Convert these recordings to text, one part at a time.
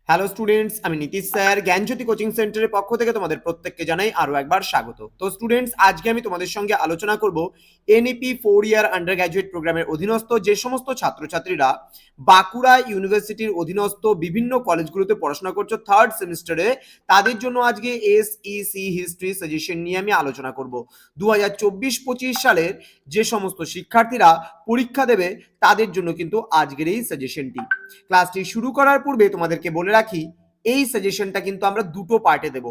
Hello students, আমি Nitish sir জ্ঞানজ্যোতি coaching সেন্টারের পক্ষ থেকে তোমাদের প্রত্যেককে জানাই আরো একবার স্বাগত। তো স্টুডেন্টস, আজকে আমি তোমাদের সঙ্গে আলোচনা করব এনইপি 4 ইয়ার আন্ডার গ্র্যাজুয়েট প্রোগ্রামের অধীনস্থ যে সমস্ত ছাত্রছাত্রীরা বাঁকুড়া ইউনিভার্সিটির অধীনস্থ বিভিন্ন কলেজগুলোতে পড়াশোনা করছো থার্ড সেমিস্টারে, তাদের জন্য আজকে এসইসি হিস্ট্রি সাজেশন নিয়ে আমি আলোচনা করব। 2024-25 সালের যে সমস্ত শিক্ষার্থীরা পরীক্ষা দেবে তাদের জন্য কিন্তু আজকের এই সাজেশনটি। ক্লাসটি শুরু করার পূর্বে তোমাদেরকে বলে রাখি, এই সাজেশনটা কিন্তু আমরা দুটো পার্টে দেব।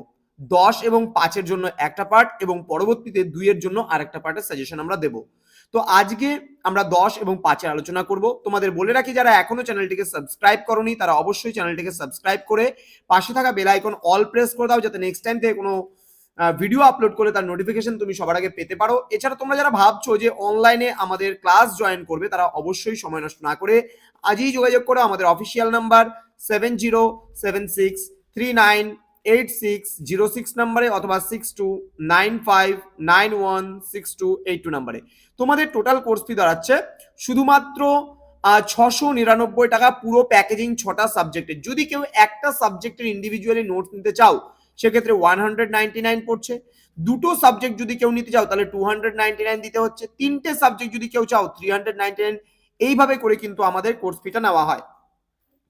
10 এবং 5-এর জন্য একটা পার্ট এবং পরবর্তীতে 2-এর জন্য আরেকটা পার্টের সাজেশন আমরা দেব। তো আজকে আমরা 10 এবং 5-এর আলোচনা করব। তোমাদের বলে রাখি, যারা এখনো চ্যানেলটিকে সাবস্ক্রাইব করোনি তারা অবশ্যই চ্যানেলটিকে সাবস্ক্রাইব করে পাশে থাকা বেল আইকন অল প্রেস করে দাও, যাতে নেক্সট টাইম থেকে কোনো ভিডিও আপলোড করলে তার নোটিফিকেশন তুমি সবার আগে পেতে পারো। এছাড়া তোমরা যারা ভাবছো যে অনলাইনে আমাদের ক্লাস জয়েন করবে, তারা অবশ্যই সময় নষ্ট না করে আজই যোগাযোগ করো আমাদের অফিসিয়াল নাম্বার 7076398606 নাম্বারে অথবা 6295916282 নাম্বারে। তোমাদের টোটাল কোর্স ফি দাঁড়াচ্ছে শুধুমাত্র 699 টাকা, পুরো প্যাকেজিং 6টা সাবজেক্টের। যদি কেউ একটা সাবজেক্টের ইন্ডিভিজুয়ালি নোটস নিতে চাও সেক্ষেত্রে 199 পড়ছে। দুটো সাবজেক্ট যদি কেউ নিতে চাও তাহলে 299 দিতে হচ্ছে। তিনটে সাবজেক্ট যদি কেউ চাও 399। এইভাবে করে কিন্তু আমাদের কোর্স ফিটা নেওয়া হয়।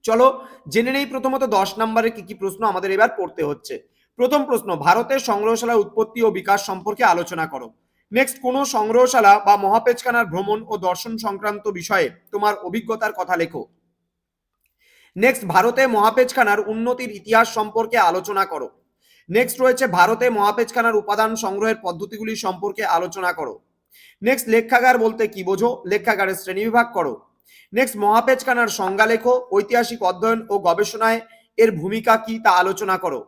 চলো জেনে নেই প্রথমত 10 নম্বরে কি কি প্রশ্ন আমাদের এবার পড়তে হচ্ছে। প্রথম প্রশ্ন, ভারতের সংগ্রহশালার উৎপত্তি ও বিকাশ সম্পর্কে আলোচনা করো। নেক্সট, কোন সংগ্রহশালা বা মহাপেজখানার ভ্রমণ ও দর্শন সংক্রান্ত বিষয়ে তোমার অভিজ্ঞতার কথা লেখো। নেক্সট, ভারতে মহাপেজখানার উন্নতির ইতিহাস সম্পর্কে আলোচনা করো। নেক্সট রয়েছে ভারতে মহাপেজখানার উপাদান সংগ্রহের পদ্ধতিগুলি সম্পর্কে আলোচনা করো। নেক্সট, লেখাগার বলতে কি বোঝো, লেখাগারের শ্রেণীবিভাগ করো। নেক্সট, মহাপেজখানার সংজ্ঞা লেখো। ঐতিহাসিক অধ্যয়ন ও গবেষণায় এর ভূমিকা কি তা আলোচনা করো।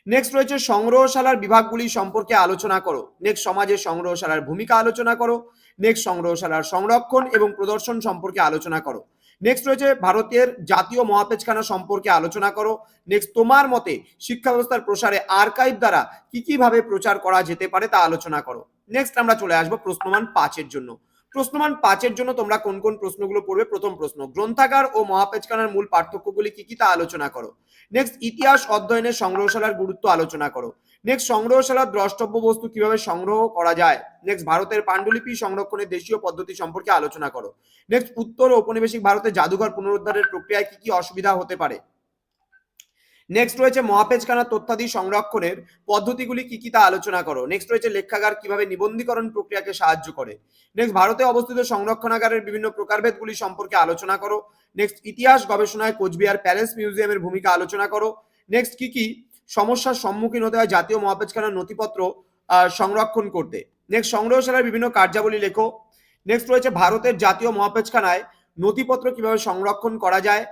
নেক্সট রয়েছে সংগ্রহশালার বিভাগগুলি সম্পর্কে আলোচনা করো। নেক্সট, সমাজে সংগ্রহশালার ভূমিকা আলোচনা করো। নেক্সট, সংগ্রহশালার সংরক্ষণ এবং প্রদর্শন সম্পর্কে আলোচনা করো। নেক্সট রয়েছে ভারতের জাতীয় মহাপেজখানা সম্পর্কে আলোচনা করো। নেক্সট, তোমার মতে শিক্ষা ব্যবস্থার প্রসারে আর্কাইভ দ্বারা কি কি ভাবে প্রচার করা যেতে পারে তা আলোচনা করো। নেক্সট আমরা চলে আসবো প্রশ্নমান 5-এর জন্য। প্রশ্নমান 5-এর জন্য তোমরা কোন কোন প্রশ্নগুলো পড়বে। প্রথম প্রশ্ন, গ্রন্থাগার ও মহাপেজখানার মূল পার্থক্যগুলি কি কি তা আলোচনা করো। নেক্সট, ইতিহাস অধ্যয়নে সংগ্রহশালার গুরুত্ব আলোচনা করো। নেক্সট, সংগ্রহশালার দ্রষ্টব্য বস্তু কিভাবে সংগ্রহ করা যায়। নেক্সট, ভারতের পাণ্ডুলিপি সংরক্ষণের দেশীয় পদ্ধতি সম্পর্কে আলোচনা করো। নেক্সট, উত্তর ও ঔপনিবেশিক ভারতের জাদুঘর পুনরুদ্ধারের প্রক্রিয়ায় কি কি অসুবিধা হতে পারে। নেক্সট রয়েছে মহাপেজখানা তথ্যাদি সংরক্ষণের পদ্ধতিগুলি কি কি তা আলোচনা করো। নেক্সট রয়েছে লেখাগার কিভাবে নিবন্ধীকরণ প্রক্রিয়াকে সাহায্য করে। নেক্সট, ভারতে অবস্থিত সংরক্ষণাগারের বিভিন্ন প্রকারভেদগুলি সম্পর্কে আলোচনা করো। নেক্সট, ইতিহাস গবেষণায় কোচবিহার প্যালেস মিউজিয়ামের ভূমিকা আলোচনা করো। নেক্সট, কি কি সমস্যার সম্মুখীন হতে হয় জাতীয় মহাপেজখানার নথিপত্র সংরক্ষণ করতে। নেক্সট, সংগ্রহশালার বিভিন্ন কার্যাবলী লেখো। নেক্সট রয়েছে ভারতের জাতীয় মহাপেজখানায় নথিপত্র কিভাবে সংরক্ষণ করা যায়।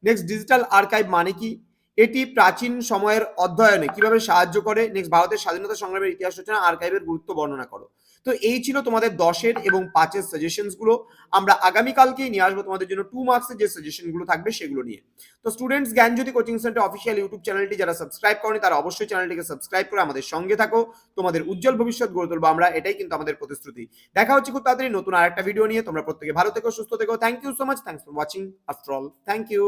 নেক্সট, ডিজিটাল আর্কাইভ মানে কি, এটি প্রাচীন সময়ের অধ্যয়নে কিভাবে সাহায্য করে। নেক্সট, ভারতের স্বাধীনতা সংগ্রামের ইতিহাস রচনা আর্কাইভের গুরুত্ব বর্ণনা করো। তো এই ছিল তোমাদের 10-এর এবং 5-এর সাজেশনস গুলো। আমরা আগামীকালকেই নিয়ে আসবো তোমাদের জন্য 2 মার্কসের যে সাজেশন গুলো থাকবে সেগুলো নিয়ে। তো স্টুডেন্টস, জ্ঞানজ্যোতি কোচিং সেন্টার অফিসিয়াল ইউটিউব চ্যানেলটি যারা সাবস্ক্রাইব করেনি তারা অবশ্যই চ্যানেলটিকে সাবস্ক্রাইব করে আমাদের সঙ্গে থাকো। তোমাদের উজ্জ্বল ভবিষ্যৎ গড়ে তুলবো আমরা, এটাই কিন্তু আমাদের প্রতিশ্রুতি। দেখা হচ্ছে খুব তাড়াতাড়ি নতুন আরেকটা ভিডিও নিয়ে। তোমরা প্রত্যেকে ভালো থেকো, সুস্থ থেকো। Thank you so much. Thanks for watching after all. Thank you.